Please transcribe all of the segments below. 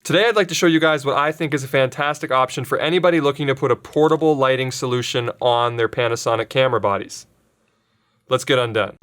Today I'd like to show you guys what I think is a fantastic option for anybody looking to put a portable lighting solution on their Panasonic camera bodies. Let's get undone.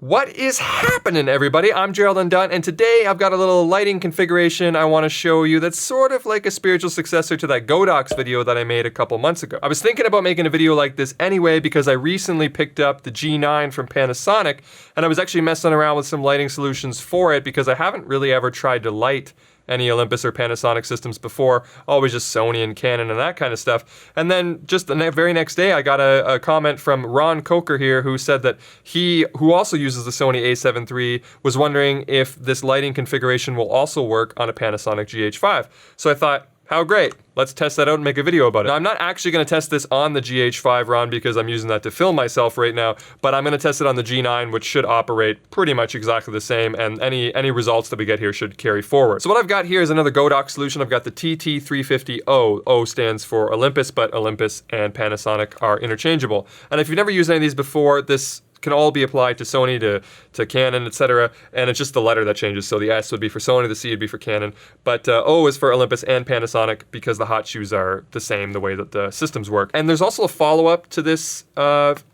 What is happening, everybody? I'm Gerald Undone, and today I've got a little lighting configuration I want to show you that's sort of like a spiritual successor to that GODOX video that I made a couple months ago. I was thinking about making a video like this anyway because I recently picked up the G9 from Panasonic, and I was actually messing around with some lighting solutions for it because I haven't really ever tried to light any Olympus or Panasonic systems before, always just Sony and Canon and that kind of stuff. And then just the very next day, I got a comment from Ron Coker here who said that who also uses the Sony a7 III, was wondering if this lighting configuration will also work on a Panasonic GH5. So I thought, how great, let's test that out and make a video about it. Now, I'm not actually gonna test this on the GH5, Ron, because I'm using that to film myself right now, but I'm gonna test it on the G9, which should operate pretty much exactly the same, and any results that we get here should carry forward. So what I've got here is another GODOX solution. I've got the TT350O. O stands for Olympus, but Olympus and Panasonic are interchangeable. And if you've never used any of these before, this can all be applied to Sony, to Canon, etc. And it's just the letter that changes. So the S would be for Sony, the C would be for Canon. But O is for Olympus and Panasonic because the hot shoes are the same, the way that the systems work. And there's also a follow-up to this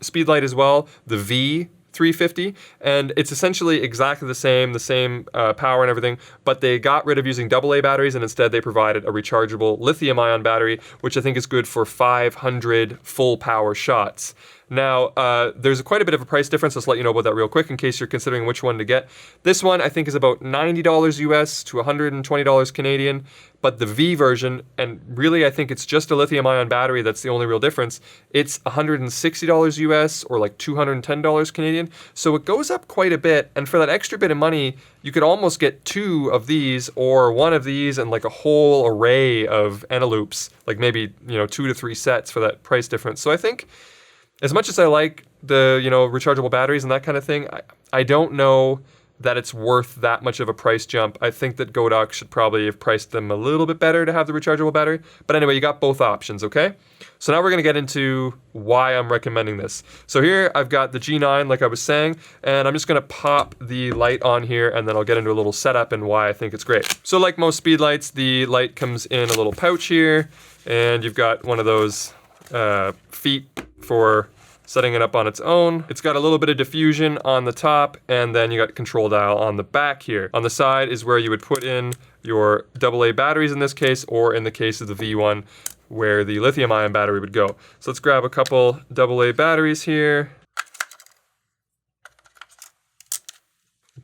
speed light as well, the V350, and it's essentially exactly the same power and everything, but they got rid of using AA batteries and instead they provided a rechargeable lithium-ion battery, which I think is good for 500 full power shots. Now, there's quite a bit of a price difference. Let's let you know about that real quick in case you're considering which one to get. This one I think is about $90 US to $120 Canadian, but the V version, and really I think it's just a lithium-ion battery, that's the only real difference, it's $160 US or like $210 Canadian. So it goes up quite a bit, and for that extra bit of money, you could almost get two of these or one of these and like a whole array of envelopes, like maybe, 2 to 3 sets for that price difference. So I think, as much as I like the, rechargeable batteries and that kind of thing, I don't know that it's worth that much of a price jump. I think that GODOX should probably have priced them a little bit better to have the rechargeable battery. But anyway, you got both options, okay? So now we're gonna get into why I'm recommending this. So here I've got the G9, like I was saying, and I'm just gonna pop the light on here and then I'll get into a little setup and why I think it's great. So like most speed lights, the light comes in a little pouch here, and you've got one of those feet for setting it up on its own. It's got a little bit of diffusion on the top, and then you got control dial on the back here. On the side is where you would put in your AA batteries in this case, or in the case of the V1, where the lithium-ion battery would go. So let's grab a couple AA batteries here.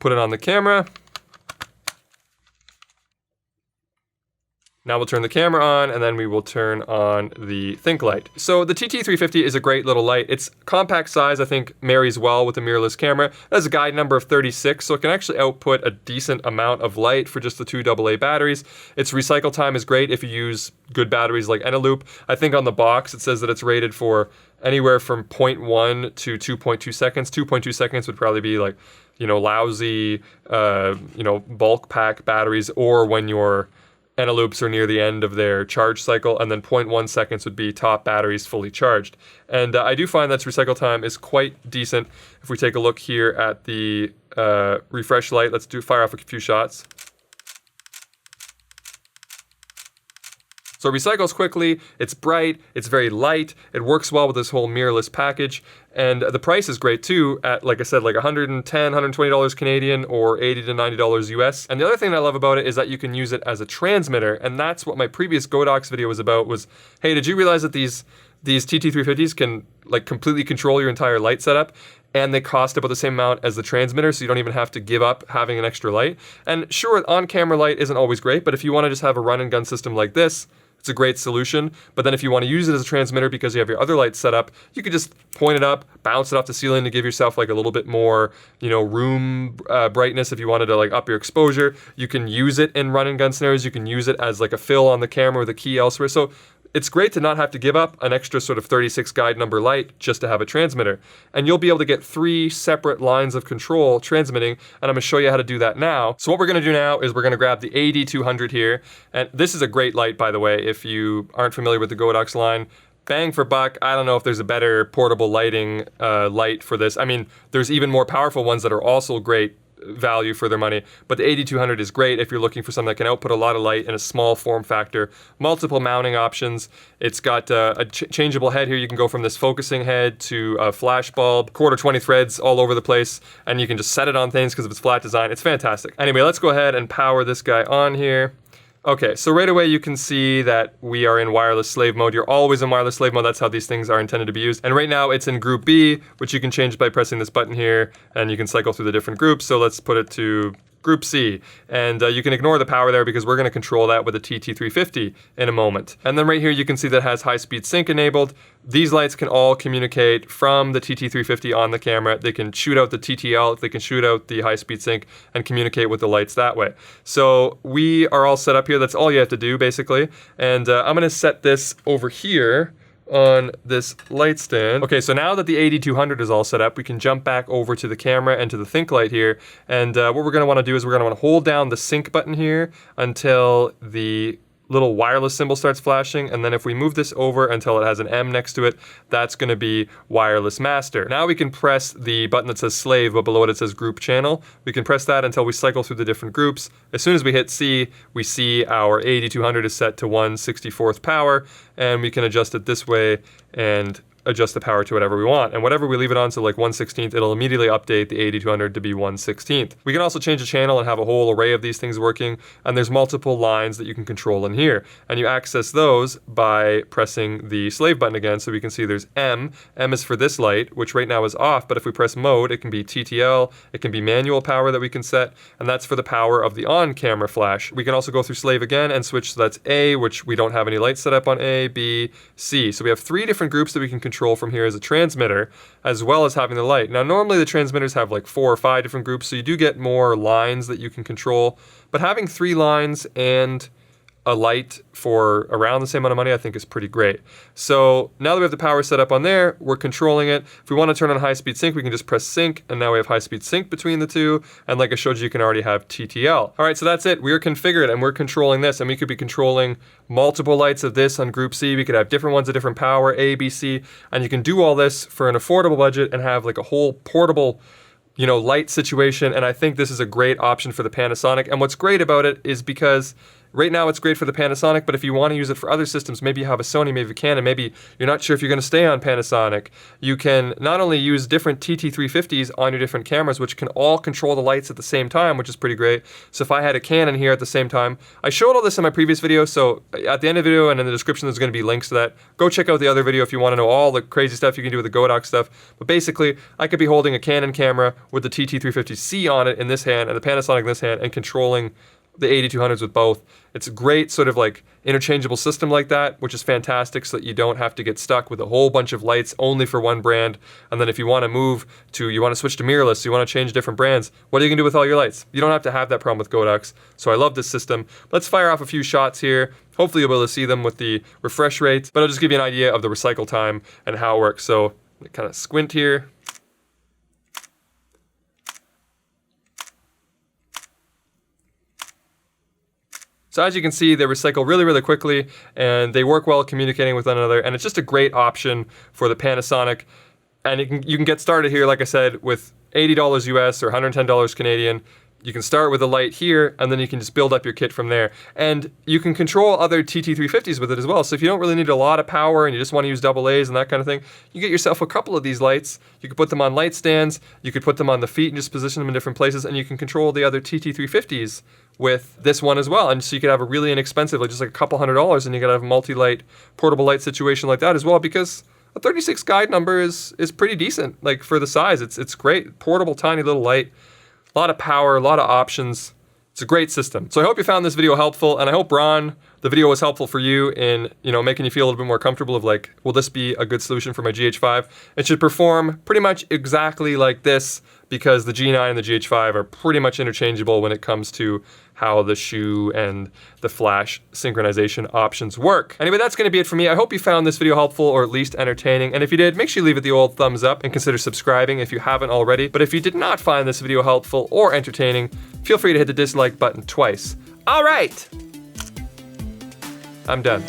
Put it on the camera. Now we'll turn the camera on, and then we will turn on the Think light. So the TT350 is a great little light. Its compact size, I think, marries well with the mirrorless camera. It has a guide number of 36, so it can actually output a decent amount of light for just the two AA batteries. Its recycle time is great if you use good batteries like Eneloop. I think on the box it says that it's rated for anywhere from 0.1 to 2.2 seconds. 2.2 seconds would probably be like, lousy, bulk pack batteries, or when your Eneloops are near the end of their charge cycle, and then 0.1 seconds would be top batteries fully charged. And I do find that recycle time is quite decent. If we take a look here at the refresh light, let's fire off a few shots. So it recycles quickly, it's bright, it's very light, it works well with this whole mirrorless package, and the price is great too at, like I said, like $110, $120 Canadian or $80 to $90 US. And the other thing I love about it is that you can use it as a transmitter, and that's what my previous GODOX video was about, was, hey, did you realize that these TT350s can like completely control your entire light setup? And they cost about the same amount as the transmitter, so you don't even have to give up having an extra light. And sure, on-camera light isn't always great, but if you want to just have a run-and-gun system like this, it's a great solution. But then if you want to use it as a transmitter because you have your other lights set up, you could just point it up, bounce it off the ceiling to give yourself like a little bit more, room brightness if you wanted to like up your exposure. You can use it in run and gun scenarios. You can use it as like a fill on the camera with a key elsewhere. So it's great to not have to give up an extra sort of 36 guide number light just to have a transmitter. And you'll be able to get 3 separate lines of control transmitting, and I'm gonna show you how to do that now. So what we're gonna do now is we're gonna grab the AD200 here, and this is a great light, by the way, if you aren't familiar with the GODOX line. Bang for buck, I don't know if there's a better portable lighting light for this. I mean, there's even more powerful ones that are also great value for their money, but the 8200 is great if you're looking for something that can output a lot of light in a small form factor. Multiple mounting options. It's got a changeable head here. You can go from this focusing head to a flash bulb, 1/4 threads all over the place, and you can just set it on things because of its flat design. It's fantastic. Anyway, let's go ahead and power this guy on here. Okay, so right away you can see that we are in wireless slave mode. You're always in wireless slave mode. That's how these things are intended to be used. And right now it's in group B, which you can change by pressing this button here, and you can cycle through the different groups. So let's put it to group C. And you can ignore the power there because we're going to control that with a TT350 in a moment. And then right here you can see that it has high-speed sync enabled. These lights can all communicate from the TT350 on the camera. They can shoot out the TTL, they can shoot out the high-speed sync and communicate with the lights that way. So we are all set up here. That's all you have to do basically. And I'm going to set this over here on this light stand. Okay, so now that the 8200 is all set up, we can jump back over to the camera and to the think light here. And what we're gonna wanna do is we're gonna wanna hold down the sync button here until the little wireless symbol starts flashing, and then if we move this over until it has an M next to it, that's going to be wireless master. Now we can press the button that says slave, but below it says group channel. We can press that until we cycle through the different groups. As soon as we hit C, we see our 8200 is set to 1/64th power, and we can adjust it this way and adjust the power to whatever we want. And whatever we leave it on, so like 1/16th, it'll immediately update the 8200 to be 1/16th. We can also change the channel and have a whole array of these things working, and there's multiple lines that you can control in here. And you access those by pressing the slave button again, so we can see there's M. M is for this light, which right now is off, but if we press mode, it can be TTL, it can be manual power that we can set, and that's for the power of the on-camera flash. We can also go through slave again and switch, so that's A, which we don't have any lights set up on A, B, C. So we have 3 different groups that we can control from here as a transmitter, as well as having the light. Now normally the transmitters have like 4 or 5 different groups, so you do get more lines that you can control, but having 3 lines and a light for around the same amount of money I think is pretty great. So now that we have the power set up on there, we're controlling it. If we want to turn on high-speed sync, we can just press sync, and now we have high-speed sync between the two, and like I showed you, you can already have TTL. All right, so that's it. We are configured, and we're controlling this, and we could be controlling multiple lights of this on group C. We could have different ones of different power, A, B, C, and you can do all this for an affordable budget and have like a whole portable, you know, light situation. And I think this is a great option for the Panasonic. And what's great about it is because right now it's great for the Panasonic, but if you want to use it for other systems, maybe you have a Sony, maybe a Canon, maybe you're not sure if you're going to stay on Panasonic, you can not only use different TT350s on your different cameras, which can all control the lights at the same time, which is pretty great. So if I had a Canon here at the same time, I showed all this in my previous video, so at the end of the video and in the description there's going to be links to that. Go check out the other video if you want to know all the crazy stuff you can do with the GODOX stuff. But basically, I could be holding a Canon camera with the TT350C on it in this hand and the Panasonic in this hand and controlling the 8200s with both. It's a great sort of like interchangeable system like that, which is fantastic so that you don't have to get stuck with a whole bunch of lights only for one brand. And then if you want to move to, you want to switch to mirrorless, you want to change different brands, what are you going to do with all your lights? You don't have to have that problem with GODOX. So I love this system. Let's fire off a few shots here. Hopefully you'll be able to see them with the refresh rates, but I'll just give you an idea of the recycle time and how it works. So kind of squint here. So as you can see, they recycle really, really quickly, and they work well communicating with one another, and it's just a great option for the Panasonic. And you can get started here, like I said, with $80 US or $110 Canadian. You can start with a light here, and then you can just build up your kit from there. And you can control other TT350s with it as well. So if you don't really need a lot of power and you just want to use AA's and that kind of thing, you get yourself a couple of these lights. You could put them on light stands, you could put them on the feet and just position them in different places, and you can control the other TT350s with this one as well. And so you could have a really inexpensive, like just like a couple $100s, and you could have a multi-light, portable light situation like that as well, because a 36 guide number is pretty decent. Like for the size, it's great. Portable, tiny little light. A lot of power, a lot of options. It's a great system. So I hope you found this video helpful, and I hope, Ron, the video was helpful for you in, you know, making you feel a little bit more comfortable of like, will this be a good solution for my GH5? It should perform pretty much exactly like this, because the G9 and the GH5 are pretty much interchangeable when it comes to how the shoe and the flash synchronization options work. Anyway, that's gonna be it for me. I hope you found this video helpful or at least entertaining. And if you did, make sure you leave it the old thumbs up and consider subscribing if you haven't already. But if you did not find this video helpful or entertaining, feel free to hit the dislike button twice. All right, I'm done.